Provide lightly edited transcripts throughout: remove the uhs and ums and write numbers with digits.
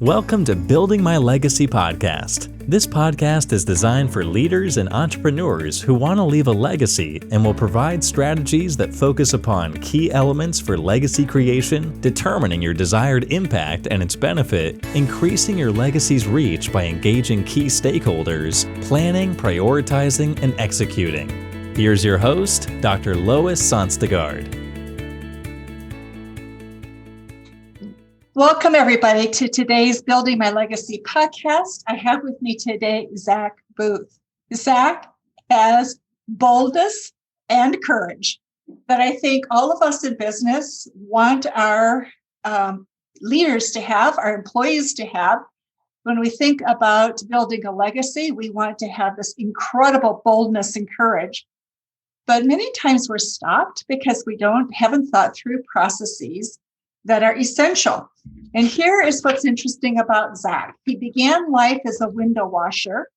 Welcome to Building My Legacy podcast. This podcast is designed for leaders and entrepreneurs who want to leave a legacy and will provide strategies that focus upon key elements for legacy creation, determining your desired impact and its benefit, increasing your legacy's reach by engaging key stakeholders, planning, prioritizing, and executing. Here's your host, Dr. Lois Sonstegard. Welcome, everybody, to today's Building My Legacy podcast. I have with me today Zack Boothe. Zack has boldness and courage that I think all of us in business want our leaders to have, our employees to have. When we think about building a legacy, we want to have this incredible boldness and courage. But many times we're stopped because we haven't thought through processes that are essential. And here is what's interesting about Zack. He began life as a window washer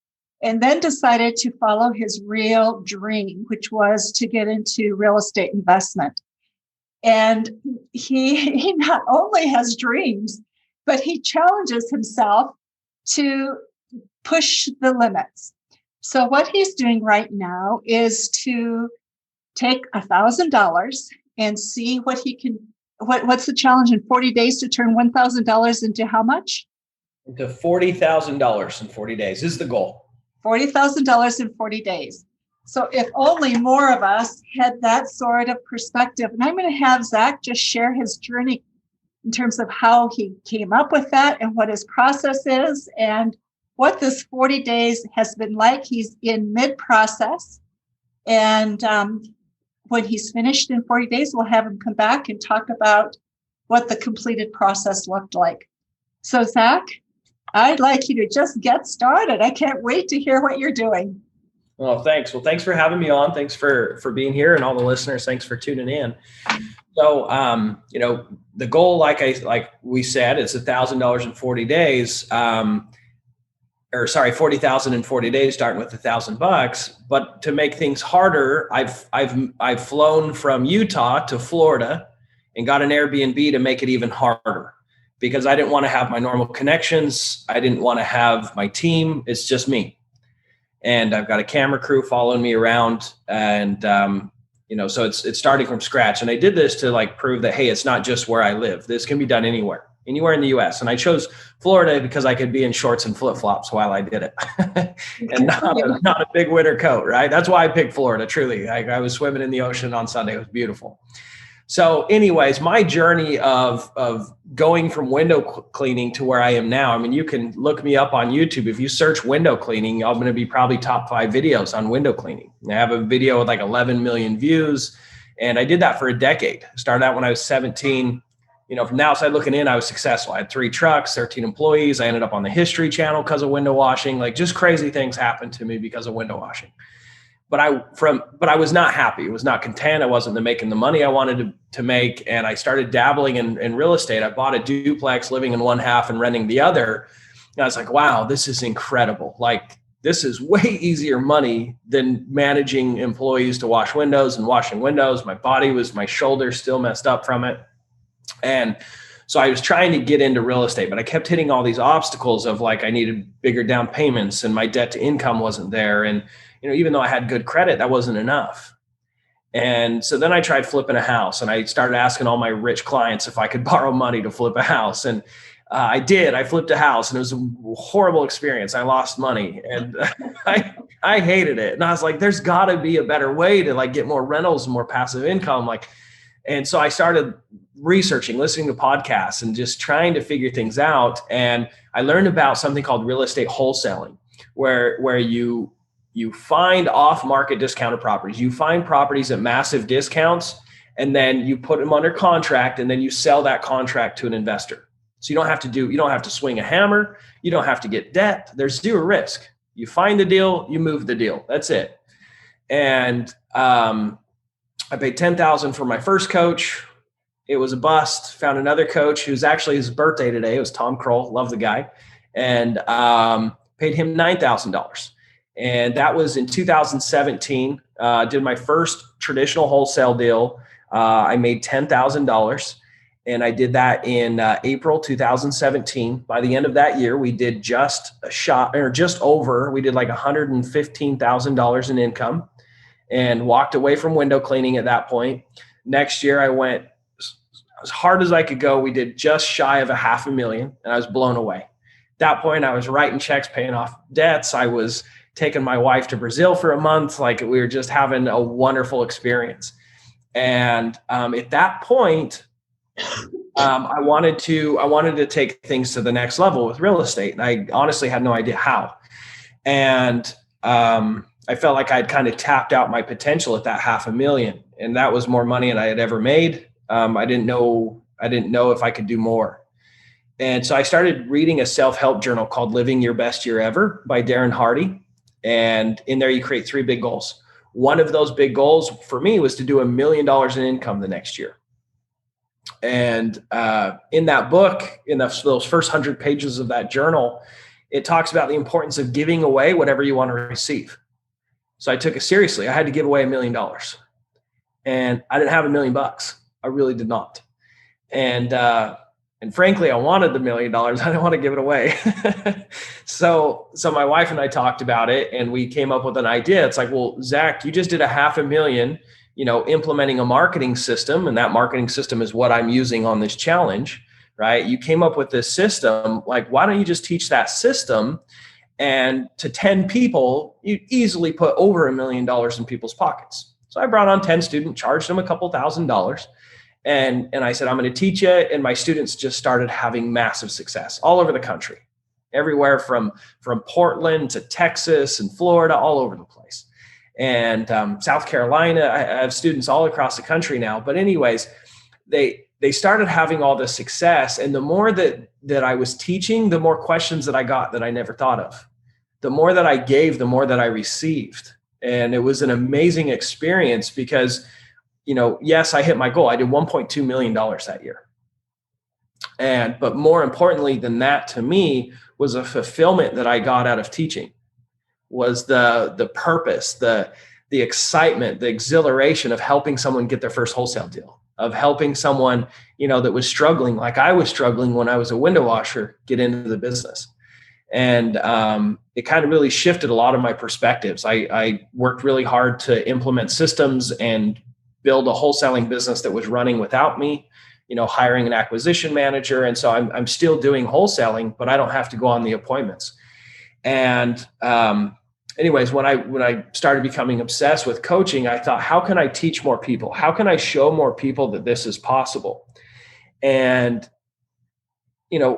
and then decided to follow his real dream, which was to get into real estate investment. And he not only has dreams, but he challenges himself to push the limits. So what he's doing right now is to take $1,000 and see what he can. What's the challenge in 40 days to turn $1,000 into how much? Into $40,000 in 40 days is the goal. $40,000 in 40 days. So if only more of us had that sort of perspective. And I'm going to have Zack just share his journey in terms of how he came up with that and what his process is and what this 40 days has been like. He's in mid-process. And when he's finished in 40 days, we'll have him come back and talk about what the completed process looked like. So, Zack, I'd like you to just get started. I can't wait to hear what you're doing. Well, thanks. Well, thanks for having me on. Thanks for being here, and all the listeners, thanks for tuning in. So, the goal, like we said, is $1,000 in 40 days. 40,000 in 40 days, starting with $1,000. But to make things harder, I've flown from Utah to Florida and got an Airbnb to make it even harder because I didn't want to have my normal connections. I didn't want to have my team. It's just me. And I've got a camera crew following me around and, so it's starting from scratch. And I did this to prove that, hey, it's not just where I live. This can be done anywhere in the US. And I chose Florida because I could be in shorts and flip-flops while I did it and not a big winter coat, right? That's why I picked Florida, truly. I was swimming in the ocean on Sunday. It was beautiful. So anyways, my journey of going from window cleaning to where I am now, I mean, you can look me up on YouTube. If you search window cleaning, I'm going to be probably top 5 videos on window cleaning. I have a video with 11 million views. And I did that for a decade. Started out when I was 17. From the outside looking in, I was successful. I had 3 trucks, 13 employees. I ended up on the History Channel because of window washing. Just crazy things happened to me because of window washing. But I was not happy. I was not content. I wasn't making the money I wanted to make. And I started dabbling in real estate. I bought a duplex, living in one half and renting the other. And I was like, wow, this is incredible. This is way easier money than managing employees to wash windows and washing windows. My shoulder still messed up from it. And so I was trying to get into real estate, but I kept hitting all these obstacles of I needed bigger down payments and my debt to income wasn't there. And, even though I had good credit, that wasn't enough. And so then I tried flipping a house and I started asking all my rich clients if I could borrow money to flip a house. And I did. I flipped a house and it was a horrible experience. I lost money and I hated it. And I was like, there's got to be a better way to get more rentals and more passive income. And so I started researching, listening to podcasts and just trying to figure things out. And I learned about something called real estate wholesaling, where you find off-market discounted properties. You find properties at massive discounts, and then you put them under contract, and then you sell that contract to an investor. So you don't have to swing a hammer. You don't have to get debt. There's zero risk. You find the deal, you move the deal. That's it. And I paid $10,000 for my first coach. It was a bust. Found another coach who's actually his birthday today. It was Tom Kroll. Love the guy. And paid him $9,000. And that was in 2017. Did my first traditional wholesale deal. I made $10,000. And I did that in April 2017. By the end of that year, we did just over, we did like $115,000 in income and walked away from window cleaning at that point. Next year, I went as hard as I could go. We did just shy of $500,000 and I was blown away. At that point, I was writing checks, paying off debts. I was taking my wife to Brazil for a month. Like, we were just having a wonderful experience. And at that point, I wanted to take things to the next level with real estate. And I honestly had no idea how. And I felt like I'd kind of tapped out my potential at that $500,000. And that was more money than I had ever made. I didn't know if I could do more. And so I started reading a self-help journal called Living Your Best Year Ever by Darren Hardy. And in there, you create 3 big goals. One of those big goals for me was to do $1 million in income the next year. And in that book, in those first 100 pages of that journal, it talks about the importance of giving away whatever you want to receive. So I took it seriously. I had to give away $1 million. And I didn't have $1 million. I really did not. And frankly, I wanted the $1 million. I didn't want to give it away. So my wife and I talked about it, and we came up with an idea. It's like, well, Zach, you just did $500,000, implementing a marketing system, and that marketing system is what I'm using on this challenge, right? You came up with this system. Like, why don't you just teach that system? And to 10 people, you easily put over $1 million in people's pockets. So I brought on 10 students, charged them a couple $1,000s. And I said, I'm going to teach you. And my students just started having massive success all over the country, everywhere from Portland to Texas and Florida, all over the place. And South Carolina, I have students all across the country now. But anyways, they started having all this success. And the more that I was teaching, the more questions that I got that I never thought of. The more that I gave, the more that I received. And it was an amazing experience because yes, I hit my goal. I did $1.2 million that year. But more importantly than that, to me, was a fulfillment that I got out of teaching, was the purpose, the excitement, the exhilaration of helping someone get their first wholesale deal, of helping someone, that was struggling like I was struggling when I was a window washer, get into the business. And it kind of really shifted a lot of my perspectives. I worked really hard to implement systems and build a wholesaling business that was running without me, hiring an acquisition manager. And so I'm still doing wholesaling, but I don't have to go on the appointments. And anyways, when I started becoming obsessed with coaching, I thought, how can I teach more people? How can I show more people that this is possible? And,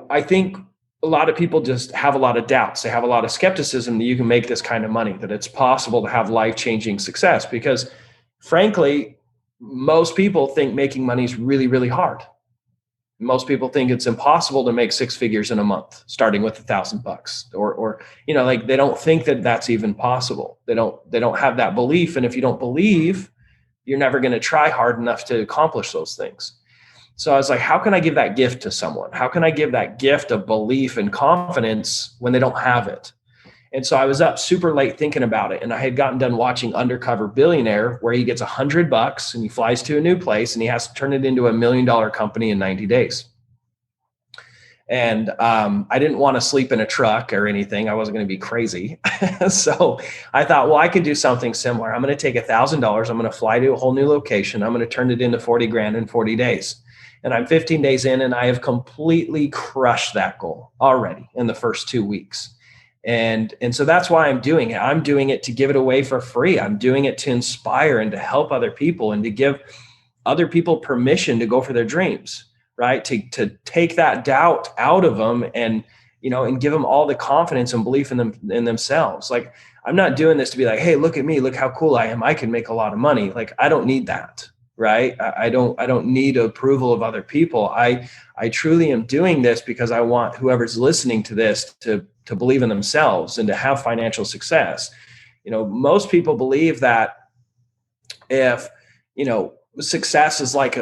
I think a lot of people just have a lot of doubts. They have a lot of skepticism that you can make this kind of money, that it's possible to have life-changing success, because frankly, most people think making money is really, really hard. Most people think it's impossible to make 6 figures in a month, starting with $1,000 or they don't think that that's even possible. They don't have that belief. And if you don't believe, you're never going to try hard enough to accomplish those things. So I was like, how can I give that gift to someone? How can I give that gift of belief and confidence when they don't have it? And so I was up super late thinking about it. And I had gotten done watching Undercover Billionaire, where he gets $100 and he flies to a new place and he has to turn it into $1 million company in 90 days. And I didn't want to sleep in a truck or anything. I wasn't going to be crazy. So I thought, well, I could do something similar. I'm going to take $1,000. I'm going to fly to a whole new location. I'm going to turn it into 40 grand in 40 days. And I'm 15 days in and I have completely crushed that goal already in the first 2 weeks. And so that's why I'm doing it. I'm doing it to give it away for free. I'm doing it to inspire and to help other people and to give other people permission to go for their dreams, right? To take that doubt out of them and give them all the confidence and belief in themselves. Like, I'm not doing this to be like, hey, look at me, look how cool I am. I can make a lot of money. Like, I don't need that, right? I don't need approval of other people. I truly am doing this because I want whoever's listening to this to believe in themselves and to have financial success. Most people believe that if, success is like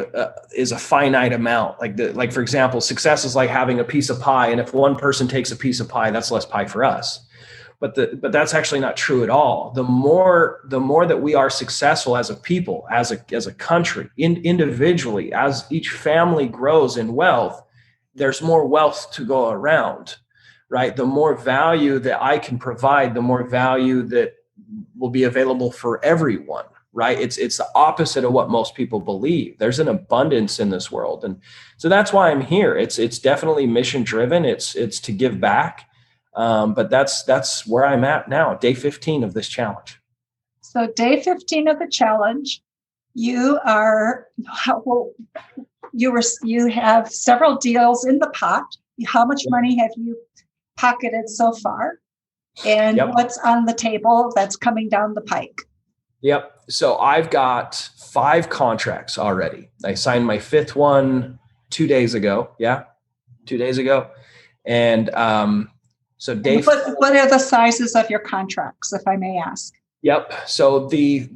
is a finite amount. Like for example, success is like having a piece of pie. And if one person takes a piece of pie, that's less pie for us. but that's actually not true at all. The more that we are successful as a people, as a country, individually, as each family grows in wealth, there's more wealth to go around, right? The more value that I can provide, the more value that will be available for everyone, right? It's the opposite of what most people believe. There's an abundance in this world. And so that's why I'm here. It's definitely mission driven. It's to give back. But that's where I'm at now, day 15 of this challenge. So day 15 of the challenge, you have several deals in the pot. How much money have you pocketed so far? And what's on the table that's coming down the pike? Yep. So I've got 5 contracts already. I signed my 5th one 2 days ago. Yeah. 2 days ago. And, so Dave, what are the sizes of your contracts, if I may ask? Yep. So the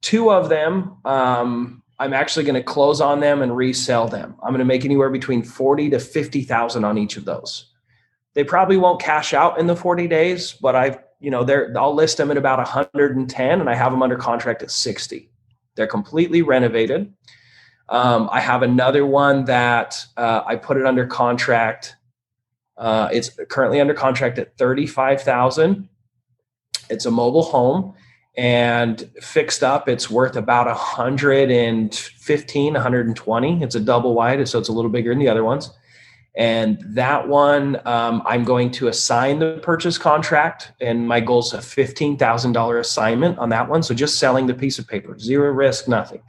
2 of them, I'm actually going to close on them and resell them. I'm going to make anywhere between 40 to 50,000 on each of those. They probably won't cash out in the 40 days, but I'll list them at about 110 and I have them under contract at 60. They're completely renovated. I have another one that I put it under contract. It's currently under contract at 35,000. It's a mobile home and fixed up. It's worth about 115, 120. It's a double wide, so it's a little bigger than the other ones. And that one, I'm going to assign the purchase contract, and my goal is a $15,000 assignment on that one. So just selling the piece of paper, zero risk, nothing.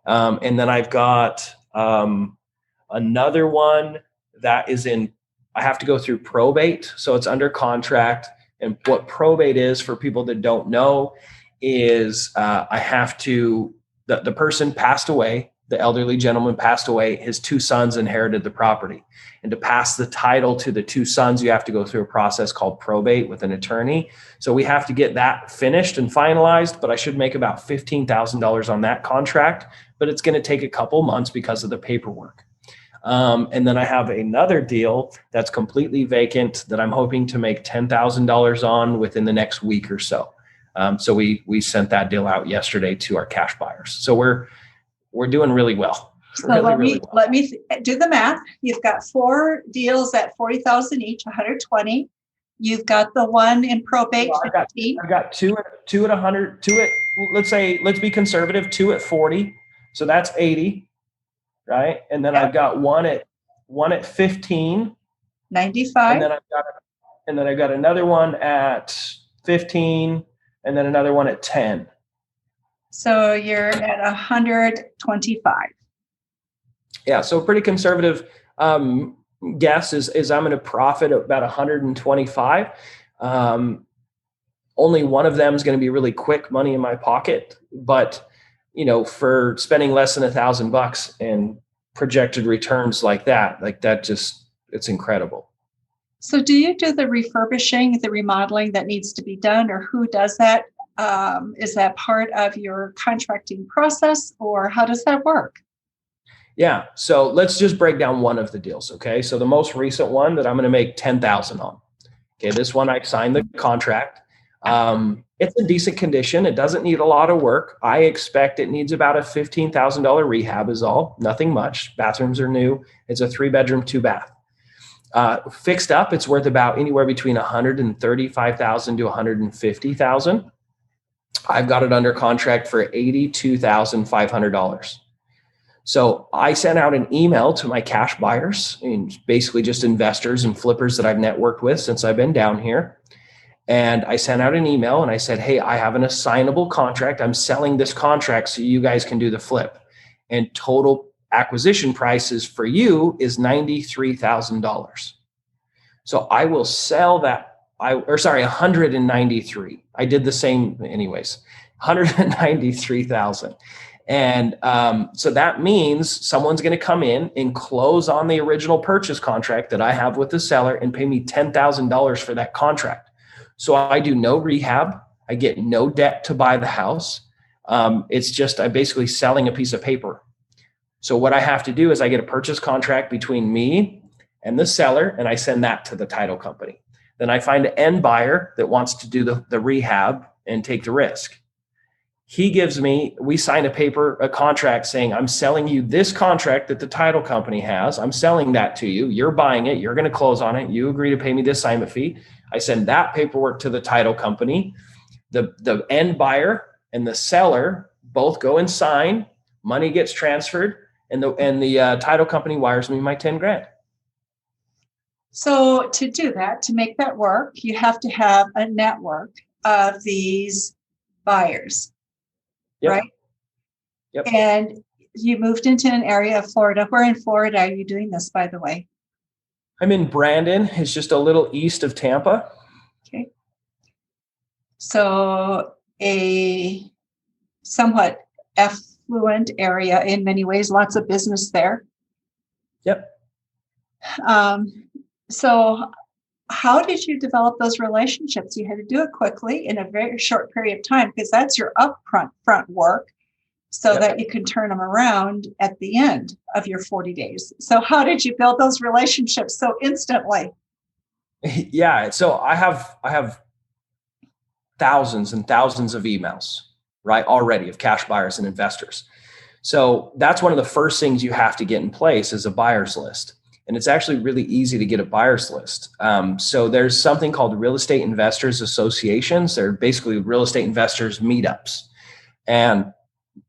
And then I've got another one that is I have to go through probate. So it's under contract. And what probate is, for people that don't know, is the person passed away. The elderly gentleman passed away. His 2 sons inherited the property. And to pass the title to the 2 sons, you have to go through a process called probate with an attorney. So we have to get that finished and finalized, but I should make about $15,000 on that contract, but it's going to take a couple months because of the paperwork. And then I have another deal that's completely vacant that I'm hoping to make $10,000 on within the next week or so. So we sent that deal out yesterday to our cash buyers. So we're doing really well. So let me do the math. You've got 4 deals at 40,000 each, 120. You've got the one in probate. Well, I've got two at 100, let's be conservative, 2 at 40. So that's 80. Right. And then I've got one at 15, 95. And then I've got another one at 15 and then another one at 10. So you're at 125. Yeah. So pretty conservative guess is I'm going to profit about 125. Only one of them is going to be really quick money in my pocket, but for spending less than $1,000 and projected returns like that it's incredible. So do you do the refurbishing, the remodeling that needs to be done, or who does that? Is that part of your contracting process, or how does that work? Yeah. So let's just break down one of the deals. Okay. So the most recent one that I'm going to make 10,000 on. Okay. This one, I signed the contract. It's in decent condition. It doesn't need a lot of work. I expect it needs about a $15,000 rehab is all, nothing much. Bathrooms are new. It's a 3-bedroom, 2-bath. Fixed up, it's worth about anywhere between 135,000 to 150,000. I've got it under contract for $82,500. So I sent out an email to my cash buyers, and basically just investors and flippers that I've networked with since I've been down here. And I sent out an email and I said, hey, I have an assignable contract. I'm selling this contract so you guys can do the flip. And total acquisition prices for you is $93,000. So I will sell that. 193. I did the same anyways, 193,000. And so that means someone's going to come in and close on the original purchase contract that I have with the seller and pay me $10,000 for that contract. So I do no rehab. I get no debt to buy the house. It's just, I'm basically selling a piece of paper. So what I have to do is I get a purchase contract between me and the seller, and I send that to the title company. Then I find an end buyer that wants to do the rehab and take the risk. We sign a contract saying, I'm selling you this contract that the title company has. I'm selling that to you. You're buying it. You're going to close on it. You agree to pay me the assignment fee. I send that paperwork to the title company. The end buyer and the seller both go and sign. Money gets transferred, and the title company wires me my 10 grand. So to do that, to make that work, you have to have a network of these buyers. Yep. Right? Yep. And you moved into an area of Florida. Where in Florida are you doing this, by the way? I'm in Brandon. It's just a little east of Tampa. Okay. So a somewhat affluent area in many ways, lots of business there. Yep. So how did you develop those relationships? You had to do it quickly in a very short period of time, because that's your front work, so Yep. that you can turn them around at the end of your 40 days. So how did you build those relationships so instantly? Yeah. So I have thousands and thousands of emails, right, already of cash buyers and investors. So that's one of the first things you have to get in place is a buyer's list. And it's actually really easy to get a buyer's list. So there's something called Real Estate Investors Associations. They're basically real estate investors meetups. And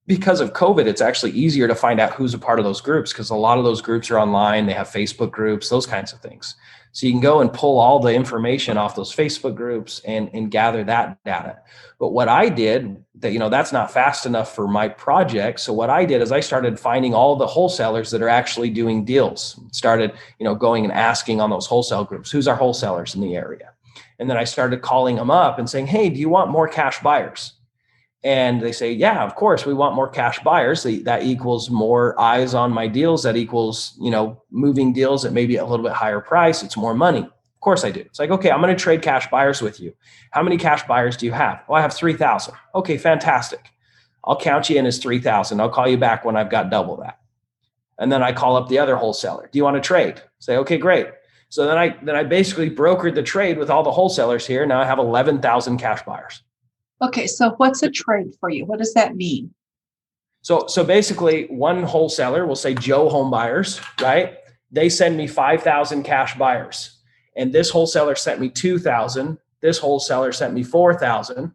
because of COVID, it's actually easier to find out who's a part of those groups, because a lot of those groups are online. They have Facebook groups, those kinds of things. So you can go and pull all the information off those Facebook groups and gather that data. But what I did, that's not fast enough for my project. So what I did is I started finding all the wholesalers that are actually doing deals. Started, going and asking on those wholesale groups, who's our wholesalers in the area? And then I started calling them up and saying, hey, do you want more cash buyers? And they say, yeah, of course, we want more cash buyers. That equals more eyes on my deals. That equals, moving deals at maybe a little bit higher price. It's more money. Of course I do. It's like, okay, I'm going to trade cash buyers with you. How many cash buyers do you have? Well, I have 3,000. Okay, fantastic. I'll count you in as 3,000. I'll call you back when I've got double that. And then I call up the other wholesaler. Do you want to trade? Say, okay, great. So then I basically brokered the trade with all the wholesalers here. Now I have 11,000 cash buyers. Okay, so what's a trade for you? What does that mean? So basically, one wholesaler will say Joe Home Buyers, right? They send me 5,000 cash buyers, and this wholesaler sent me 2,000. This wholesaler sent me 4,000.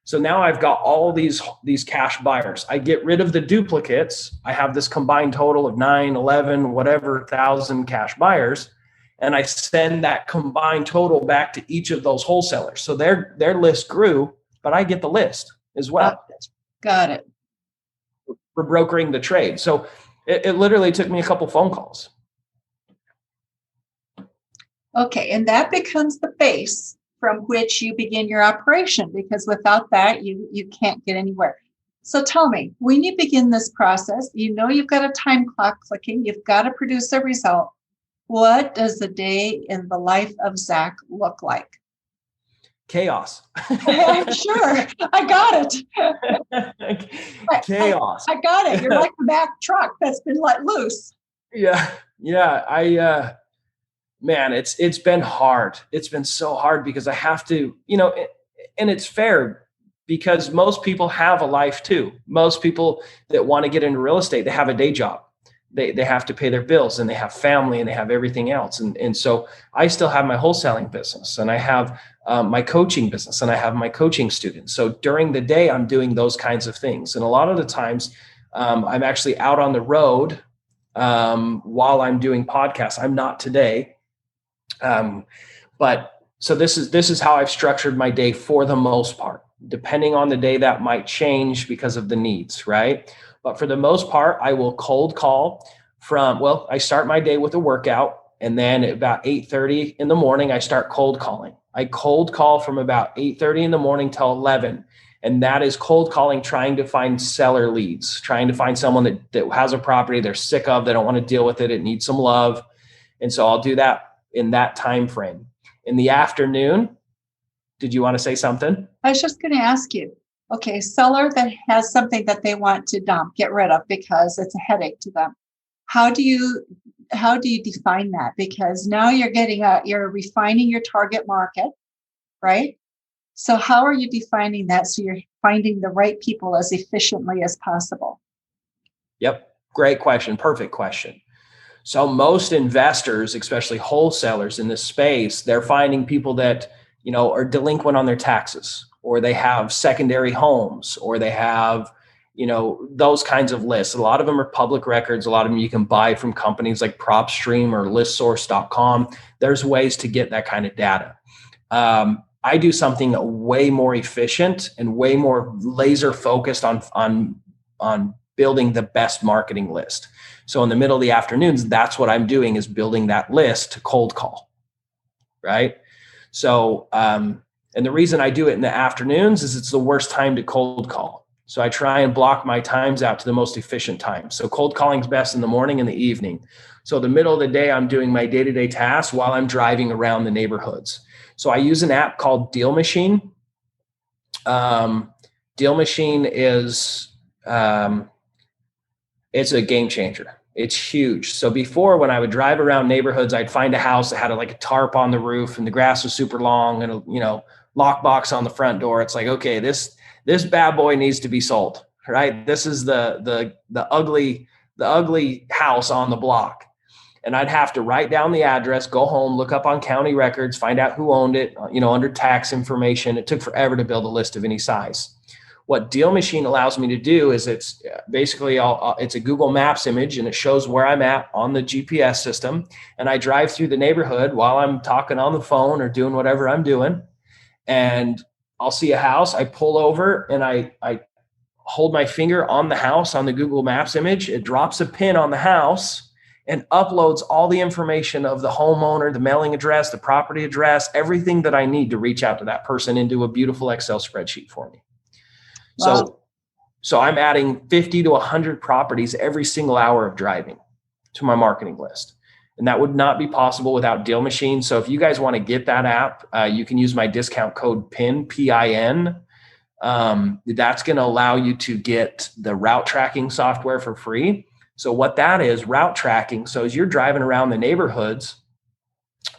So now I've got all these cash buyers. I get rid of the duplicates. I have this combined total of 9, 11, whatever thousand cash buyers, and I send that combined total back to each of those wholesalers. So their list grew, but I get the list as well. Got it. For brokering the trade. So it literally took me a couple phone calls. Okay, and that becomes the base from which you begin your operation, because without that, you can't get anywhere. So tell me, when you begin this process, you've got a time clock clicking, you've got to produce a result. What does the day in the life of Zack look like? Chaos. Sure, I got it. Chaos. I got it. You're like the Mack truck that's been let loose. Yeah. Man, it's been hard. It's been so hard because I have to, and it's fair because most people have a life too. Most people that want to get into real estate, they have a day job. They have to pay their bills, and they have family, and they have everything else. And so I still have my wholesaling business, and I have my coaching business, and I have my coaching students. So during the day, I'm doing those kinds of things. And a lot of the times I'm actually out on the road while I'm doing podcasts. I'm not today. But so this is how I've structured my day for the most part. Depending on the day, that might change because of the needs, right? But for the most part, I will cold call I start my day with a workout, and then at about 8:30 in the morning, I start cold calling. I cold call from about 8:30 in the morning till 11. And that is cold calling, trying to find seller leads, trying to find someone that has a property they're sick of, they don't want to deal with it, it needs some love. And so I'll do that in that time frame. In the afternoon, did you want to say something? I was just going to ask you. Okay, seller that has something that they want to dump, get rid of because it's a headache to them. how do you define that? Because now you're refining your target market, right? So how are you defining that so you're finding the right people as efficiently as possible? Yep. Great question. Perfect question. So most investors, especially wholesalers in this space, they're finding people that, are delinquent on their taxes, or they have secondary homes, or they have, those kinds of lists. A lot of them are public records. A lot of them you can buy from companies like PropStream or listsource.com. There's ways to get that kind of data. I do something way more efficient and way more laser focused on building the best marketing list. So in the middle of the afternoons, that's what I'm doing, is building that list to cold call, right? So, and the reason I do it in the afternoons is it's the worst time to cold call. So I try and block my times out to the most efficient time. So cold calling is best in the morning and the evening. So the middle of the day, I'm doing my day-to-day tasks while I'm driving around the neighborhoods. So I use an app called Deal Machine. Deal Machine is, it's a game changer. It's huge. So before, when I would drive around neighborhoods, I'd find a house that had a tarp on the roof and the grass was super long and a lockbox on the front door. It's like, okay, this bad boy needs to be sold, right? This is the ugly house on the block. And I'd have to write down the address, go home, look up on county records, find out who owned it, under tax information. It took forever to build a list of any size. What Deal Machine allows me to do is it's basically it's a Google Maps image, and it shows where I'm at on the GPS system. And I drive through the neighborhood while I'm talking on the phone or doing whatever I'm doing. And I'll see a house. I pull over and I hold my finger on the house on the Google Maps image. It drops a pin on the house and uploads all the information of the homeowner, the mailing address, the property address, everything that I need to reach out to that person into a beautiful Excel spreadsheet for me. Wow. So I'm adding 50 to 100 properties every single hour of driving to my marketing list. And that would not be possible without Deal Machine. So if you guys want to get that app, you can use my discount code PIN, PIN. That's going to allow you to get the route tracking software for free. So what that is, route tracking. So as you're driving around the neighborhoods,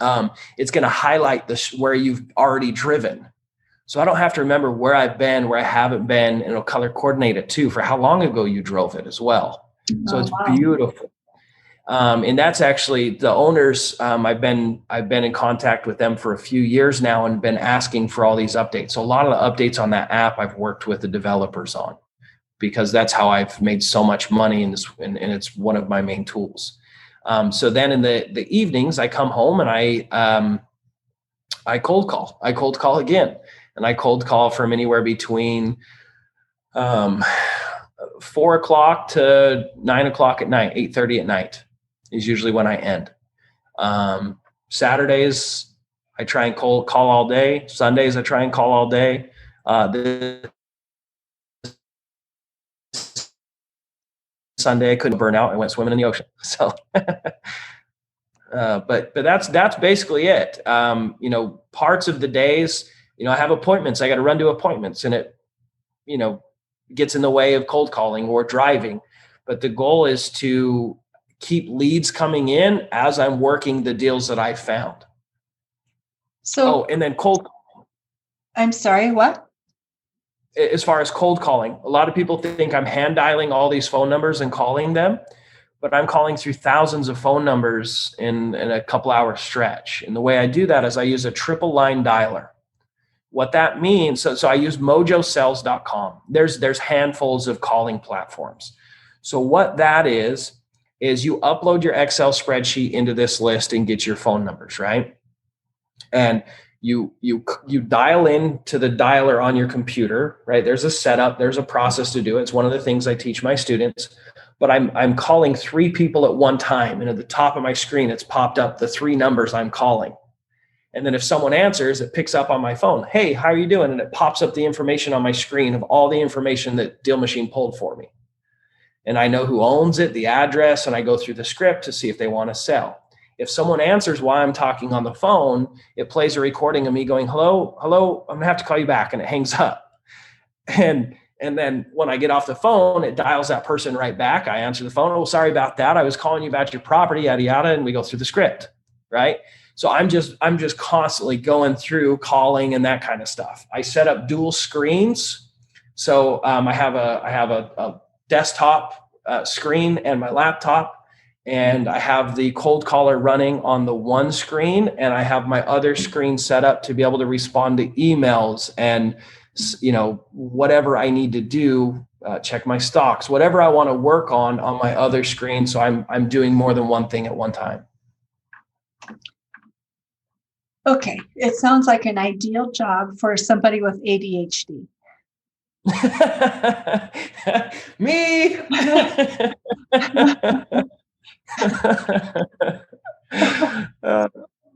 it's going to highlight where you've already driven. So I don't have to remember where I've been, where I haven't been, and it'll color coordinate it too for how long ago you drove it as well. So it's beautiful. And that's actually the owners. I've been in contact with them for a few years now and been asking for all these updates. So a lot of the updates on that app I've worked with the developers on, because that's how I've made so much money in this, and it's one of my main tools. So then in the evenings, I come home and I cold call. I cold call again. And I cold call from anywhere between 4 o'clock to 9 o'clock at night, 8:30 at night is usually when I end. Saturdays, I try and cold call all day. Sundays, I try and call all day. Sunday, I couldn't burn out. I went swimming in the ocean. So, but that's basically it. Parts of the days, I have appointments. I got to run to appointments, and it, gets in the way of cold calling or driving. But the goal is to keep leads coming in as I'm working the deals that I found. So, and then cold. I'm sorry, what? As far as cold calling, a lot of people think I'm hand dialing all these phone numbers and calling them, but I'm calling through thousands of phone numbers in a couple hour stretch. And the way I do that is I use a triple line dialer. What that means, so I use mojosells.com. There's handfuls of calling platforms. So what that is you upload your Excel spreadsheet into this list and get your phone numbers, right? And you dial in to the dialer on your computer, right? There's a setup, there's a process to do it. It's one of the things I teach my students. But I'm calling 3 people at one time, and at the top of my screen, it's popped up the 3 numbers I'm calling. And then if someone answers, it picks up on my phone. Hey, how are you doing? And it pops up the information on my screen of all the information that Deal Machine pulled for me. And I know who owns it, the address, and I go through the script to see if they want to sell. If someone answers while I'm talking on the phone, it plays a recording of me going, hello, I'm going to have to call you back. And it hangs up. And And then when I get off the phone, it dials that person right back. I answer the phone. Oh, sorry about that. I was calling you about your property, yada, yada. And we go through the script. Right. So I'm just constantly going through calling and that kind of stuff. I set up dual screens. So I have a desktop screen and my laptop, and I have the cold caller running on the one screen, and I have my other screen set up to be able to respond to emails and, whatever I need to do, check my stocks, whatever I want to work on my other screen. So I'm doing more than one thing at one time. Okay. It sounds like an ideal job for somebody with ADHD. Me.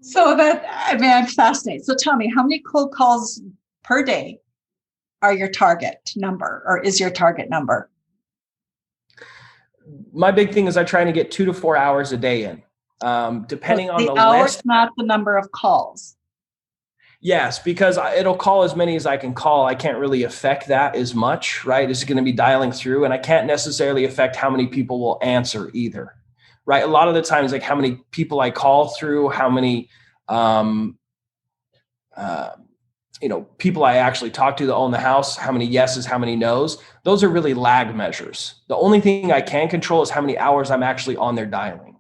So I'm fascinated. So tell me, how many cold calls per day are your target number, or is your target number? My big thing is I'm trying to get 2 to 4 hours a day in, depending on the hours, list. Not the number of calls. Yes, because it'll call as many as I can call. I can't really affect that as much, right? It's going to be dialing through, and I can't necessarily affect how many people will answer either, right? A lot of the times, like how many people I call through, how many, people I actually talk to that own the house, how many yeses, how many nos, those are really lag measures. The only thing I can control is how many hours I'm actually on there dialing.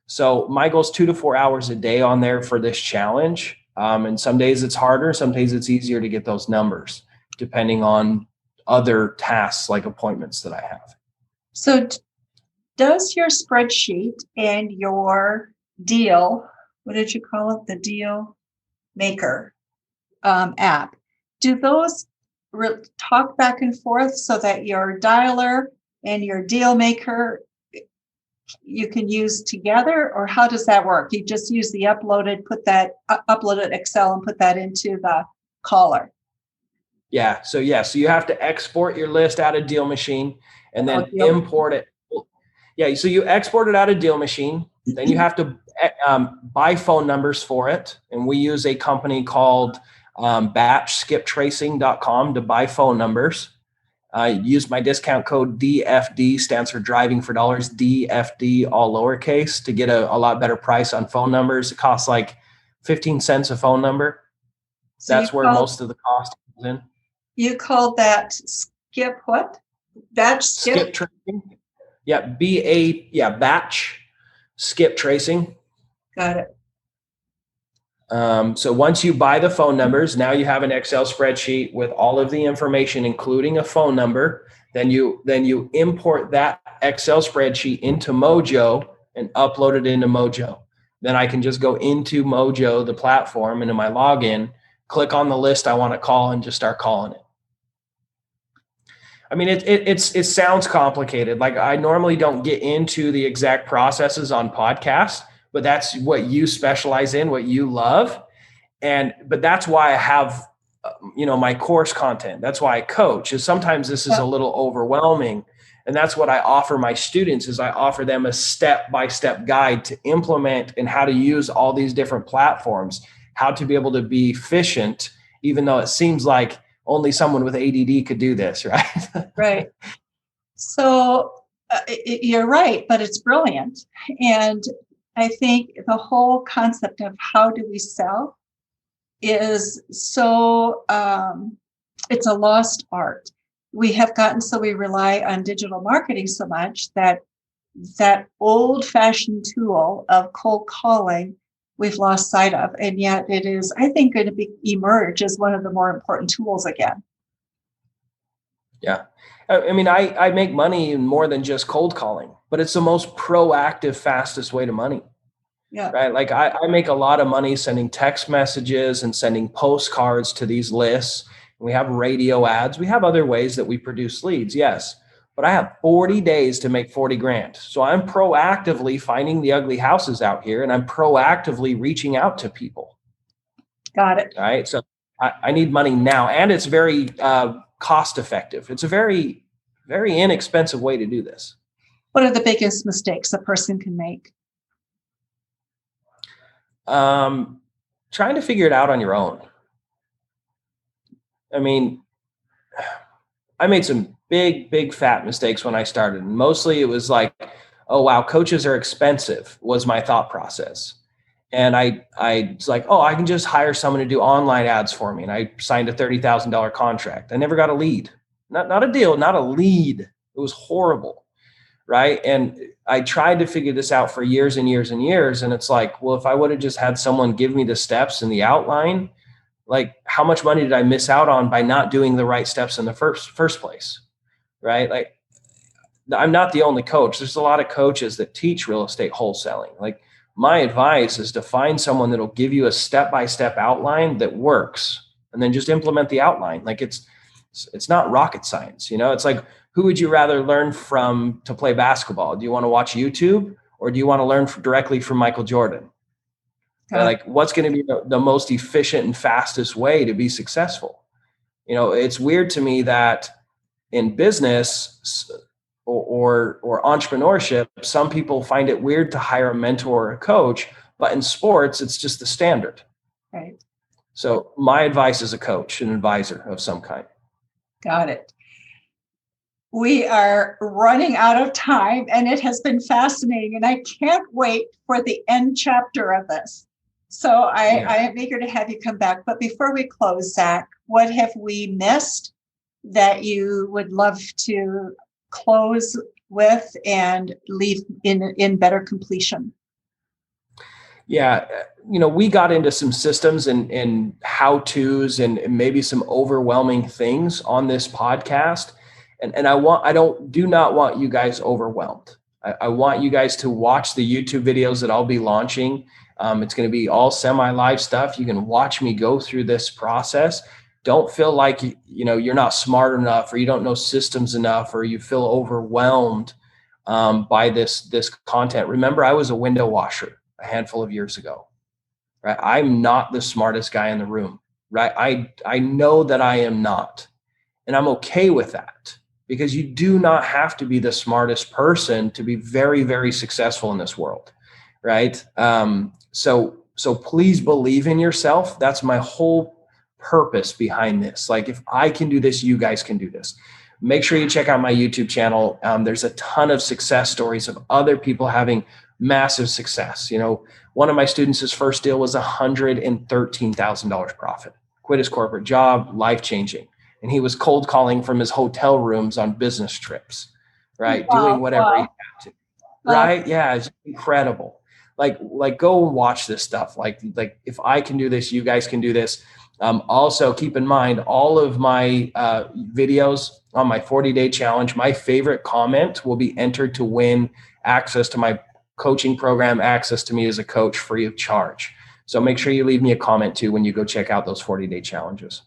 So my goal is 2 to 4 hours a day on there for this challenge. And some days it's harder, some days it's easier to get those numbers, depending on other tasks like appointments that I have. So does your spreadsheet and your deal, what did you call it? The deal maker app, do those talk back and forth so that your dialer and your deal maker you can use together, or how does that work? You just use the uploaded Excel and put that into the caller. Yeah. So you have to export your list out of Deal Machine and then import it. Yeah. So you export it out of Deal Machine. Then you have to buy phone numbers for it. And we use a company called batchskiptracing.com to buy phone numbers. Use my discount code DFD, stands for driving for dollars, DFD, all lowercase, to get a lot better price on phone numbers. It costs like 15 cents a phone number. So that's where most of the cost comes in. You called that skip what? Batch skip tracing. Yeah, batch skip tracing. Got it. So once you buy the phone numbers, now you have an Excel spreadsheet with all of the information, including a phone number. Then you import that Excel spreadsheet into Mojo and upload it into Mojo. Then I can just go into Mojo, the platform, into my login, click on the list I want to call, and just start calling it. I mean, it sounds complicated. Like, I normally don't get into the exact processes on podcasts, but that's what you specialize in, what you love. But that's why I have, my course content. That's why I coach, is sometimes this is a little overwhelming. And that's what I offer my students, is I offer them a step-by-step guide to implement and how to use all these different platforms, how to be able to be efficient, even though it seems like only someone with ADD could do this, right? Right. So you're right, but it's brilliant. And I think the whole concept of how do we sell is so, it's a lost art. We have gotten so we rely on digital marketing so much that old-fashioned tool of cold calling we've lost sight of. And yet it is, I think, going to emerge as one of the more important tools again. Yeah. I mean, I make money in more than just cold calling, but it's the most proactive, fastest way to money. Yeah. Right. Like I make a lot of money sending text messages and sending postcards to these lists. We have radio ads. We have other ways that we produce leads. Yes. But I have 40 days to make 40 grand. So I'm proactively finding the ugly houses out here, and I'm proactively reaching out to people. Got it. All right. So I need money now, and it's very cost effective. It's a very, very inexpensive way to do this. What are the biggest mistakes a person can make? Trying to figure it out on your own. I mean, I made some big fat mistakes when I started. And mostly it was like, oh, wow, coaches are expensive was my thought process. And I was like, oh, I can just hire someone to do online ads for me. And I signed a $30,000 contract. I never got a lead, not a deal, not a lead. It was horrible. Right. And I tried to figure this out for years and years and years. And it's like, well, if I would have just had someone give me the steps and the outline, like how much money did I miss out on by not doing the right steps in the first place? Right. Like I'm not the only coach. There's a lot of coaches that teach real estate wholesaling. Like my advice is to find someone that'll give you a step-by-step outline that works and then just implement the outline. Like it's not rocket science. It's like, who would you rather learn from to play basketball? Do you want to watch YouTube or do you want to learn directly from Michael Jordan? Okay. Like what's going to be the most efficient and fastest way to be successful? It's weird to me that in business or entrepreneurship, some people find it weird to hire a mentor or a coach, but in sports, it's just the standard. Right. So my advice is a coach, an advisor of some kind. Got it. We are running out of time and it has been fascinating and I can't wait for the end chapter of this. So I am eager to have you come back. But before we close, Zack, what have we missed that you would love to close with and leave in better completion? Yeah. We got into some systems and how-tos and maybe some overwhelming things on this podcast. And I do not want you guys overwhelmed. I want you guys to watch the YouTube videos that I'll be launching. It's going to be all semi-live stuff. You can watch me go through this process. Don't feel like, you're not smart enough or you don't know systems enough or you feel overwhelmed by this content. Remember, I was a window washer a handful of years ago, right? I'm not the smartest guy in the room, right? I know that I am not, and I'm okay with that. Because you do not have to be the smartest person to be very, very successful in this world, right? So please believe in yourself. That's my whole purpose behind this. Like if I can do this, you guys can do this. Make sure you check out my YouTube channel. There's a ton of success stories of other people having massive success. One of my students, his first deal was $113,000 profit. Quit his corporate job, life-changing. And he was cold calling from his hotel rooms on business trips, right? Wow, doing whatever he had to, right? Yeah, it's incredible. Like go and watch this stuff. Like if I can do this, you guys can do this. Also keep in mind, all of my videos on my 40-day challenge, my favorite comment will be entered to win access to my coaching program, access to me as a coach free of charge. So make sure you leave me a comment too when you go check out those 40-day challenges.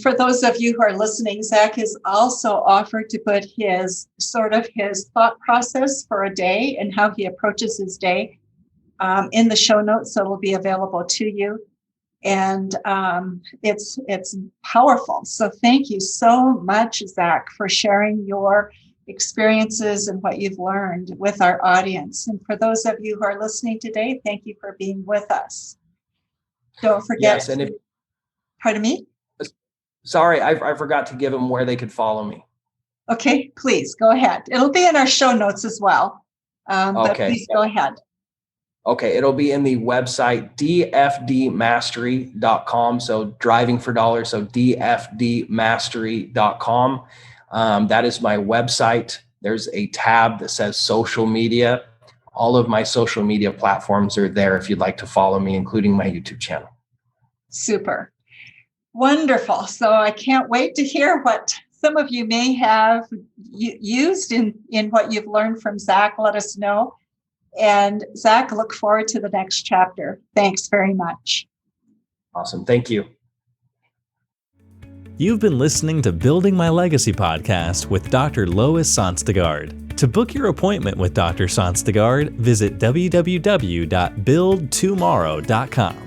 For those of you who are listening, Zack has also offered to put his thought process for a day and how he approaches his day in the show notes, so it'll be available to you. And it's powerful. So thank you so much, Zack, for sharing your experiences and what you've learned with our audience. And for those of you who are listening today, thank you for being with us. Don't forget. Yes, and pardon me? Sorry, I forgot to give them where they could follow me. Okay, please go ahead. It'll be in our show notes as well. But please go ahead. Okay, it'll be in the website dfdmastery.com. So driving for dollars. So dfdmastery.com. That is my website. There's a tab that says social media. All of my social media platforms are there if you'd like to follow me, including my YouTube channel. Super. Wonderful. So I can't wait to hear what some of you may have used in what you've learned from Zack. Let us know. And Zack, look forward to the next chapter. Thanks very much. Awesome. Thank you. You've been listening to Building My Legacy podcast with Dr. Lois Sonstagard. To book your appointment with Dr. Sonstagard, visit www.buildtomorrow.com.